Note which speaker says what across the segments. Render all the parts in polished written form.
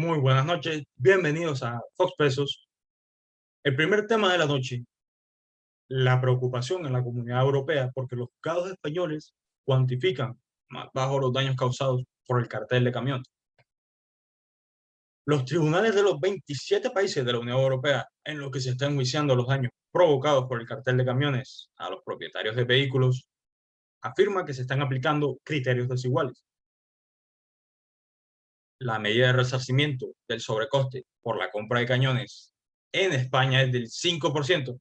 Speaker 1: Muy buenas noches, bienvenidos a Fox Pesos. El primer tema de la noche, la preocupación en la comunidad europea porque los juzgados españoles cuantifican más bajo los daños causados por el cartel de camiones. Los tribunales de los 27 países de la Unión Europea en los que se están enjuiciando los daños provocados por el cartel de camiones a los propietarios de vehículos afirman que se están aplicando criterios desiguales. La medida de resarcimiento del sobrecoste por la compra de cañones en España es del 5%,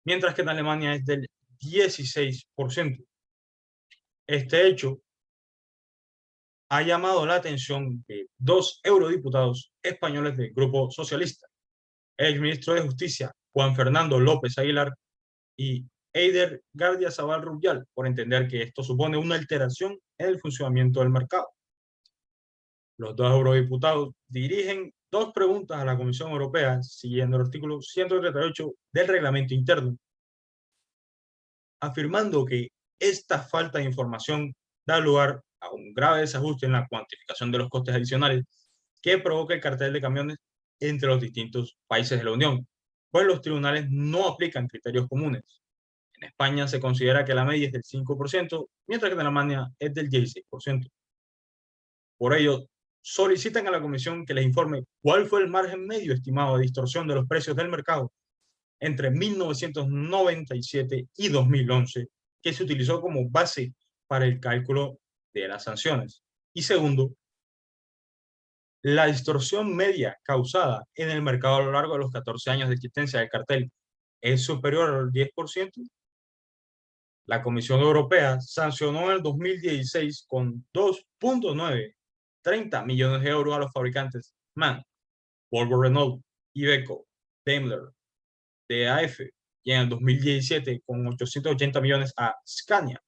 Speaker 1: mientras que en Alemania es del 16%. Este hecho ha llamado la atención de dos eurodiputados españoles del Grupo Socialista, el ministro de Justicia Juan Fernando López Aguilar y Eider Gardiazabal Rubial, por entender que esto supone una alteración en el funcionamiento del mercado. Los dos eurodiputados dirigen dos preguntas a la Comisión Europea siguiendo el artículo 138 del reglamento interno, afirmando que esta falta de información da lugar a un grave desajuste en la cuantificación de los costes adicionales que provoca el cartel de camiones entre los distintos países de la Unión, pues los tribunales no aplican criterios comunes. En España se considera que la media es del 5%, mientras que en Alemania es del 16%. Por ello, solicitan a la Comisión que les informe cuál fue el margen medio estimado de distorsión de los precios del mercado entre 1997 y 2011, que se utilizó como base para el cálculo de las sanciones. Y segundo, la distorsión media causada en el mercado a lo largo de los 14 años de existencia del cartel es superior al 10%. La Comisión Europea sancionó en el 2016 con 2.930 millones de euros a los fabricantes MAN, Volvo, Renault, Iveco, Daimler, DAF, y en el 2017 con 880 millones a Scania,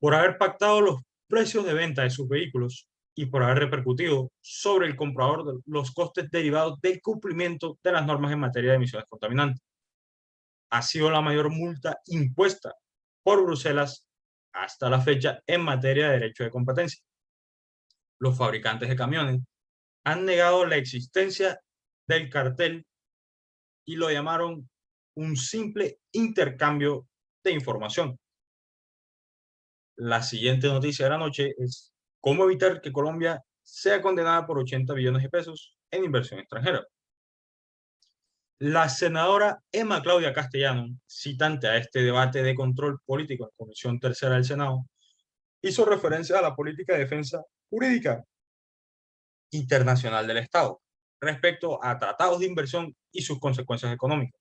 Speaker 1: por haber pactado los precios de venta de sus vehículos y por haber repercutido sobre el comprador los costes derivados del cumplimiento de las normas en materia de emisiones contaminantes. Ha sido la mayor multa impuesta por Bruselas hasta la fecha en materia de derecho de competencia. Los fabricantes de camiones han negado la existencia del cartel y lo llamaron un simple intercambio de información. La siguiente noticia de la noche es cómo evitar que Colombia sea condenada por 80 billones de pesos en inversión extranjera. La senadora Emma Claudia Castellano, citante a este debate de control político en la Comisión Tercera del Senado, hizo referencia a la política de defensa jurídica internacional del Estado respecto a tratados de inversión y sus consecuencias económicas.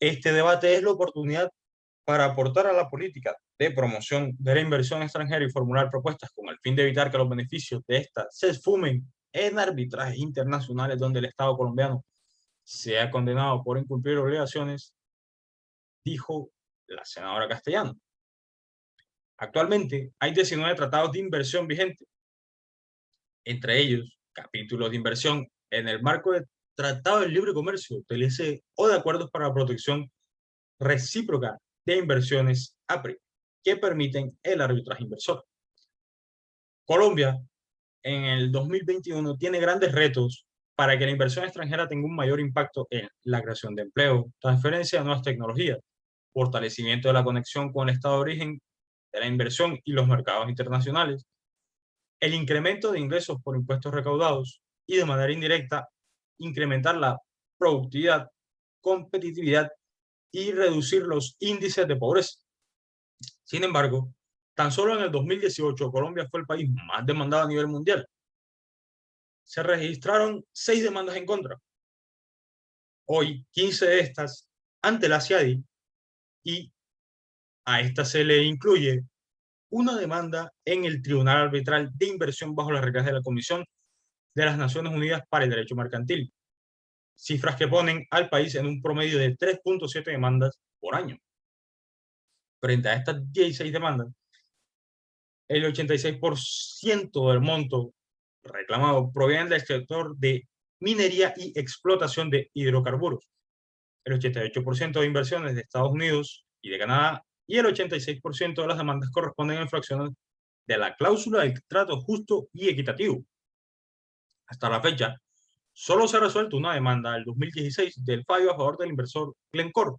Speaker 1: Este debate es la oportunidad para aportar a la política de promoción de la inversión extranjera y formular propuestas con el fin de evitar que los beneficios de esta se esfumen en arbitrajes internacionales donde el Estado colombiano sea condenado por incumplir obligaciones, dijo la senadora Castellano. Actualmente hay 19 tratados de inversión vigentes, entre ellos capítulos de inversión en el marco del Tratado de Libre Comercio, TLC, o de acuerdos para la protección recíproca de inversiones APRI, que permiten el arbitraje inversor. Colombia en el 2021 tiene grandes retos para que la inversión extranjera tenga un mayor impacto en la creación de empleo, transferencia de nuevas tecnologías, fortalecimiento de la conexión con el estado de origen de la inversión y los mercados internacionales, el incremento de ingresos por impuestos recaudados y de manera indirecta incrementar la productividad, competitividad y reducir los índices de pobreza. Sin embargo, tan solo en el 2018 Colombia fue el país más demandado a nivel mundial. Se registraron 6 demandas en contra. Hoy, 15 de estas ante la CIADI, y a esta se le incluye una demanda en el Tribunal Arbitral de Inversión bajo las reglas de la Comisión de las Naciones Unidas para el Derecho Mercantil, cifras que ponen al país en un promedio de 3.7 demandas por año. Frente a estas 16 demandas, el 86% del monto reclamado proviene del sector de minería y explotación de hidrocarburos, el 88% de inversiones de Estados Unidos y de Canadá, y el 86% de las demandas corresponden a infracciones de la cláusula del trato justo y equitativo. Hasta la fecha, solo se ha resuelto una demanda del 2016 del fallo a favor del inversor Glencore,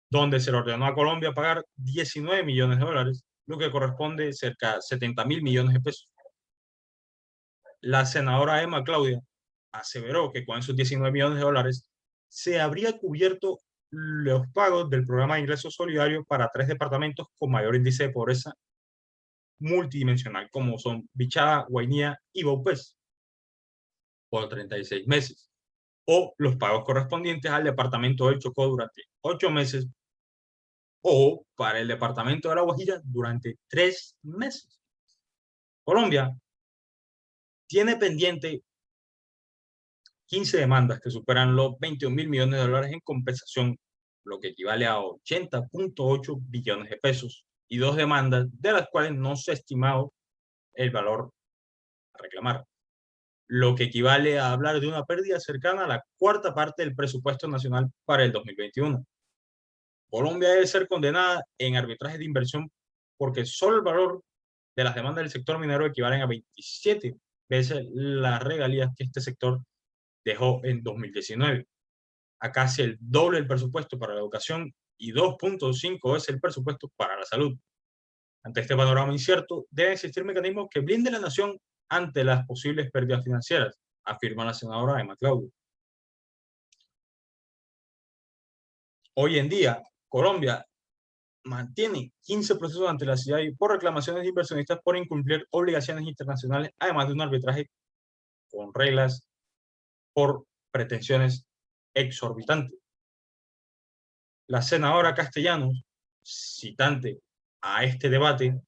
Speaker 1: donde se le ordenó a Colombia pagar 19 millones de dólares, lo que corresponde a cerca de 70.000 millones de pesos. La senadora Emma Claudia aseveró que con esos 19 millones de dólares se habría cubierto los pagos del programa de ingresos solidarios para 3 departamentos con mayor índice de pobreza multidimensional, como son Bichada, Guainía y Baupés, por 36 meses, o los pagos correspondientes al departamento del Chocó durante 8 meses, o para el departamento de La Guajira durante 3 meses. Colombia tiene pendiente 15 demandas que superan los 21.000 millones de dólares en compensación, lo que equivale a 80.8 billones de pesos, y 2 demandas de las cuales no se ha estimado el valor a reclamar, lo que equivale a hablar de una pérdida cercana a la cuarta parte del presupuesto nacional para el 2021. Colombia debe ser condenada en arbitraje de inversión porque solo el valor de las demandas del sector minero equivalen a 27 veces las regalías que este sector dejó en 2019, a casi el doble del presupuesto para la educación y 2.5 veces el presupuesto para la salud. Ante este panorama incierto, deben existir mecanismos que blinden la nación ante las posibles pérdidas financieras, afirma la senadora Emma Claudio. Hoy en día, Colombia mantiene 15 procesos ante la CIAI por reclamaciones de inversionistas por incumplir obligaciones internacionales, además de un arbitraje con reglas por pretensiones exorbitantes. La senadora Castellanos, citante a este debate,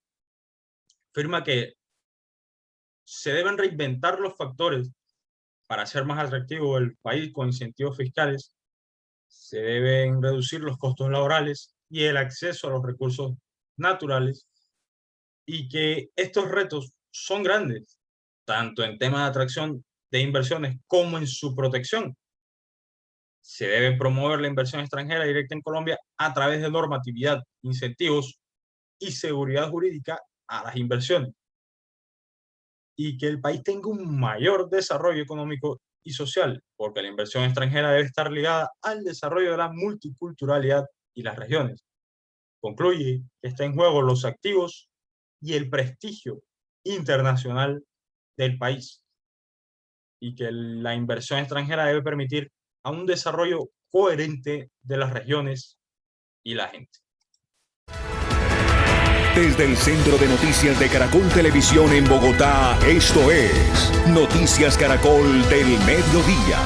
Speaker 1: afirma que se deben reinventar los factores para hacer más atractivo el país con incentivos fiscales, se deben reducir los costos laborales y el acceso a los recursos naturales, y que estos retos son grandes, tanto en temas de atracción de inversiones como en su protección. Se debe promover la inversión extranjera directa en Colombia a través de normatividad, incentivos y seguridad jurídica a las inversiones, y que el país tenga un mayor desarrollo económico y social, porque la inversión extranjera debe estar ligada al desarrollo de la multiculturalidad y las regiones. Concluye que está en juego los activos y el prestigio internacional del país, y que la inversión extranjera debe permitir a un desarrollo coherente de las regiones y la gente.
Speaker 2: Desde el Centro de Noticias de Caracol Televisión en Bogotá, esto es Noticias Caracol del Mediodía.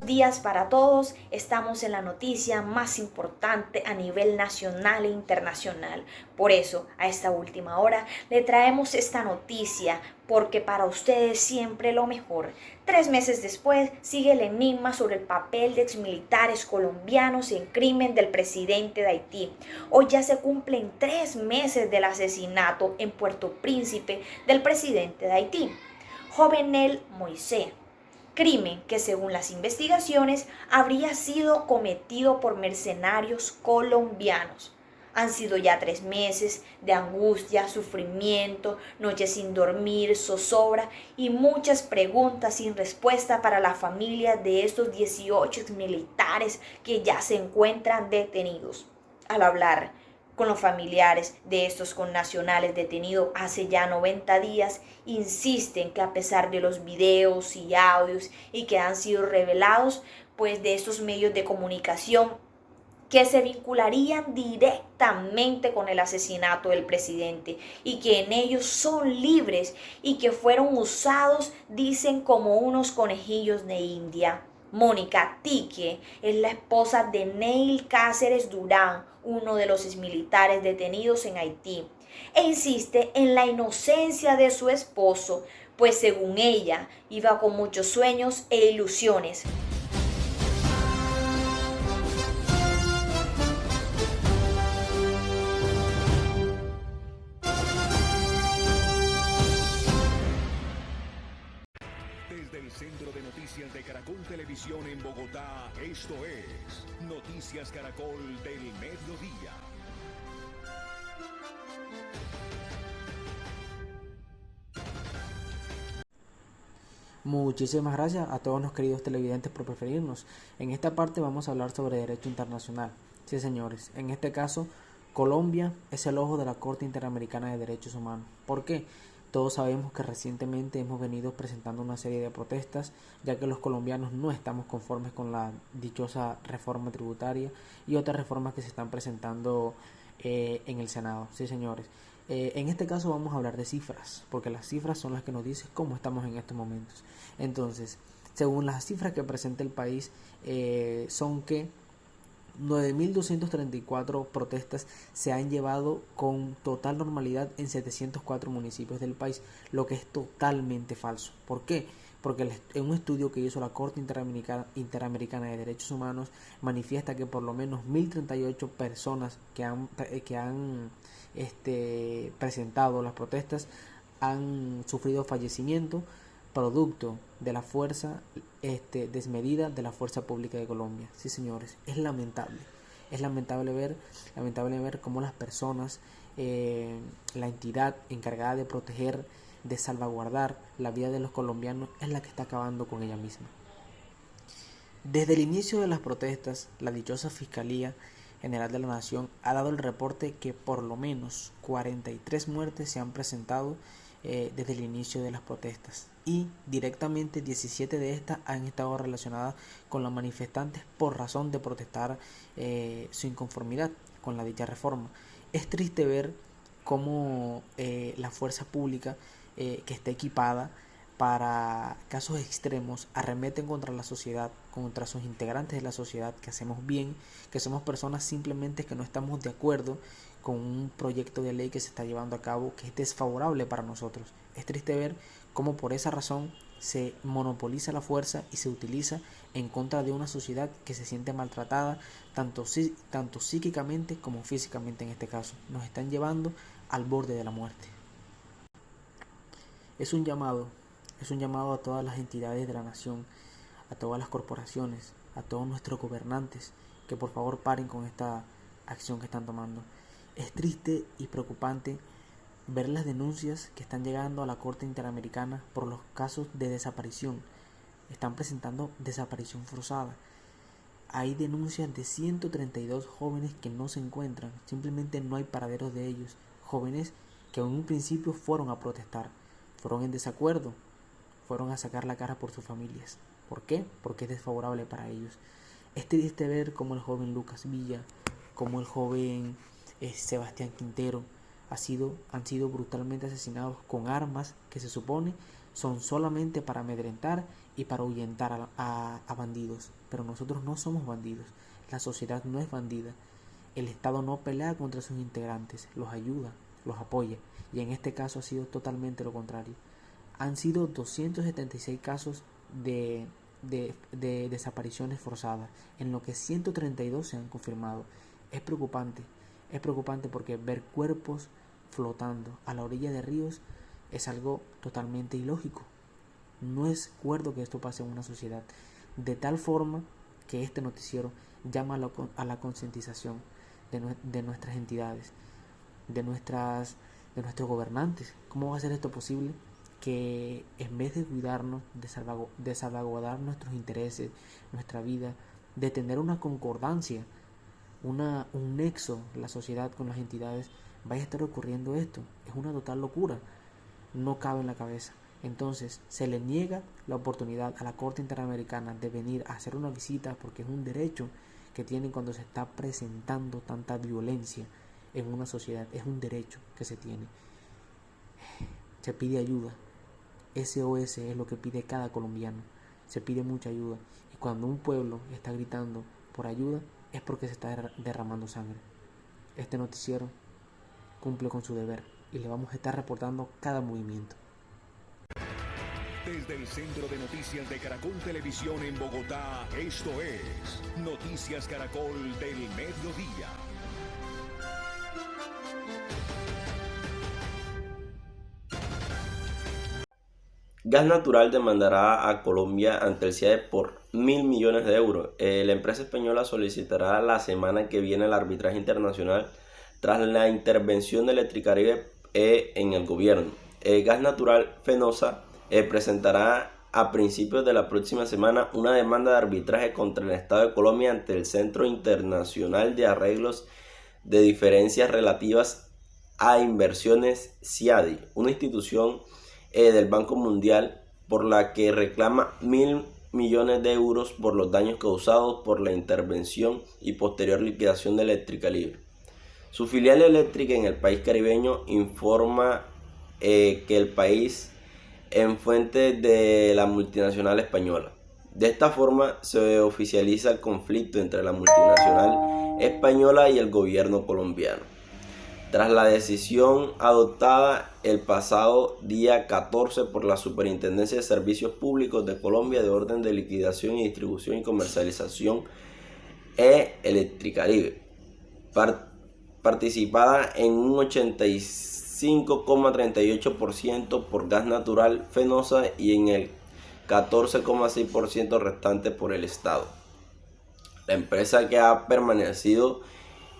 Speaker 3: Días para todos, estamos en la noticia más importante a nivel nacional e internacional. Por eso, a esta última hora, le traemos esta noticia, porque para ustedes siempre lo mejor. 3 meses después, sigue el enigma sobre el papel de exmilitares colombianos en crimen del presidente de Haití. Hoy ya se cumplen 3 meses del asesinato en Puerto Príncipe del presidente de Haití, Jovenel Moïse. Crimen que, según las investigaciones, habría sido cometido por mercenarios colombianos. Han sido ya 3 meses de angustia, sufrimiento, noches sin dormir, zozobra y muchas preguntas sin respuesta para la familia de estos 18 militares que ya se encuentran detenidos. Al hablar con los familiares de estos connacionales detenidos hace ya 90 días, insisten que a pesar de los videos y audios y que han sido revelados pues de estos medios de comunicación, que se vincularían directamente con el asesinato del presidente y que en ellos son libres y que fueron usados, dicen, como unos conejillos de India. Mónica Tique es la esposa de Neil Cáceres Durán, uno de los exmilitares detenidos en Haití, e insiste en la inocencia de su esposo, pues según ella iba con muchos sueños e ilusiones.
Speaker 2: Desde el Centro de Noticias de Caracol Televisión en Bogotá, esto es Noticias Caracol del Mediodía.
Speaker 4: Muchísimas gracias a todos los queridos televidentes por preferirnos. En esta parte vamos a hablar sobre derecho internacional. Sí, señores, en este caso Colombia es el ojo de la Corte Interamericana de Derechos Humanos. ¿Por qué? Todos sabemos que recientemente hemos venido presentando una serie de protestas, ya que los colombianos no estamos conformes con la dichosa reforma tributaria y otras reformas que se están presentando en el Senado. Sí, señores. En este caso vamos a hablar de cifras, porque las cifras son las que nos dicen cómo estamos en estos momentos. Entonces, según las cifras que presenta el país, son que 9.234 protestas se han llevado con total normalidad en 704 municipios del país, lo que es totalmente falso. ¿Por qué? Porque en un estudio que hizo la Corte Interamericana de Derechos Humanos manifiesta que por lo menos 1.038 personas que han presentado las protestas han sufrido fallecimiento producto de la fuerza desmedida de la fuerza pública de Colombia. Sí, señores, es lamentable ver cómo las personas, la entidad encargada de proteger, de salvaguardar la vida de los colombianos, es la que está acabando con ella misma. Desde el inicio de las protestas, la dichosa Fiscalía General de la Nación ha dado el reporte que por lo menos 43 muertes se han presentado desde el inicio de las protestas, y directamente 17 de estas han estado relacionadas con los manifestantes por razón de protestar su inconformidad con la dicha reforma. Es triste ver cómo la fuerza pública que está equipada para casos extremos arremeten contra la sociedad, contra sus integrantes de la sociedad, que hacemos bien, que somos personas simplemente que no estamos de acuerdo con un proyecto de ley que se está llevando a cabo que es desfavorable para nosotros. Es triste ver cómo por esa razón se monopoliza la fuerza y se utiliza en contra de una sociedad que se siente maltratada tanto psíquicamente como físicamente. En este caso nos están llevando al borde de la muerte. Es un llamado a todas las entidades de la nación, a todas las corporaciones, a todos nuestros gobernantes, que por favor paren con esta acción que están tomando. Es triste y preocupante ver las denuncias que están llegando a la Corte Interamericana por los casos de desaparición. Están presentando desaparición forzada. Hay denuncias de 132 jóvenes que no se encuentran, simplemente no hay paraderos de ellos. Jóvenes que en un principio fueron a protestar, fueron en desacuerdo, fueron a sacar la cara por sus familias. ¿Por qué? Porque es desfavorable para ellos. Es triste ver cómo el joven Lucas Villa, como el joven Sebastián Quintero han sido brutalmente asesinados con armas que se supone son solamente para amedrentar y para ahuyentar a bandidos. Pero nosotros no somos bandidos, la sociedad no es bandida, el Estado no pelea contra sus integrantes, los ayuda, los apoya, y en este caso ha sido totalmente lo contrario. Han sido 276 casos de desapariciones forzadas, en lo que 132 se han confirmado. Es preocupante porque ver cuerpos flotando a la orilla de ríos es algo totalmente ilógico. No es cuerdo que esto pase en una sociedad, de tal forma que este noticiero llama a la concientización de nuestras entidades, de nuestros gobernantes. ¿Cómo va a ser esto posible? Que en vez de cuidarnos, de salvaguardar nuestros intereses, nuestra vida, de tener una concordancia, un nexo, la sociedad con las entidades, vaya a estar ocurriendo esto. Es una total locura, no cabe en la cabeza. Entonces se le niega la oportunidad a la Corte Interamericana de venir a hacer una visita, porque es un derecho que tienen cuando se está presentando tanta violencia en una sociedad. Es un derecho que se tiene. Se pide ayuda. SOS es lo que pide cada colombiano. Se pide mucha ayuda, y cuando un pueblo está gritando por ayuda es porque se está derramando sangre. Este noticiero cumple con su deber y le vamos a estar reportando cada movimiento.
Speaker 2: Desde el Centro de Noticias de Caracol Televisión en Bogotá, esto es Noticias Caracol del Mediodía.
Speaker 5: Gas Natural demandará a Colombia ante el CIAE por 1.000 millones de euros. La empresa española solicitará la semana que viene el arbitraje internacional tras la intervención de Electricaribe en el gobierno. Gas Natural Fenosa presentará a principios de la próxima semana una demanda de arbitraje contra el Estado de Colombia ante el Centro Internacional de Arreglos de Diferencias Relativas a Inversiones, CIADI, una institución del Banco Mundial, por la que reclama 1.000 millones de euros por los daños causados por la intervención y posterior liquidación de Eléctrica Libre. Su filial eléctrica en el país caribeño informa que el país en fuente de la multinacional española. De esta forma se oficializa el conflicto entre la multinacional española y el gobierno colombiano. Tras la decisión adoptada el pasado día 14 por la Superintendencia de Servicios Públicos de Colombia de orden de liquidación y distribución y comercialización Eléctrica Libre, participada en un 85,38% por Gas Natural Fenosa y en el 14,6% restante por el Estado. La empresa, que ha permanecido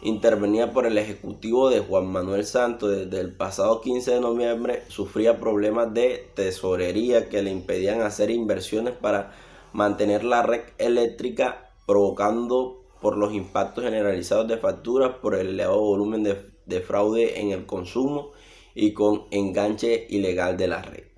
Speaker 5: intervenida por el ejecutivo de Juan Manuel Santos desde el pasado 15 de noviembre, sufría problemas de tesorería que le impedían hacer inversiones para mantener la red eléctrica, provocando por los impactos generalizados de facturas por el elevado volumen de fraude en el consumo y con enganche ilegal de la red.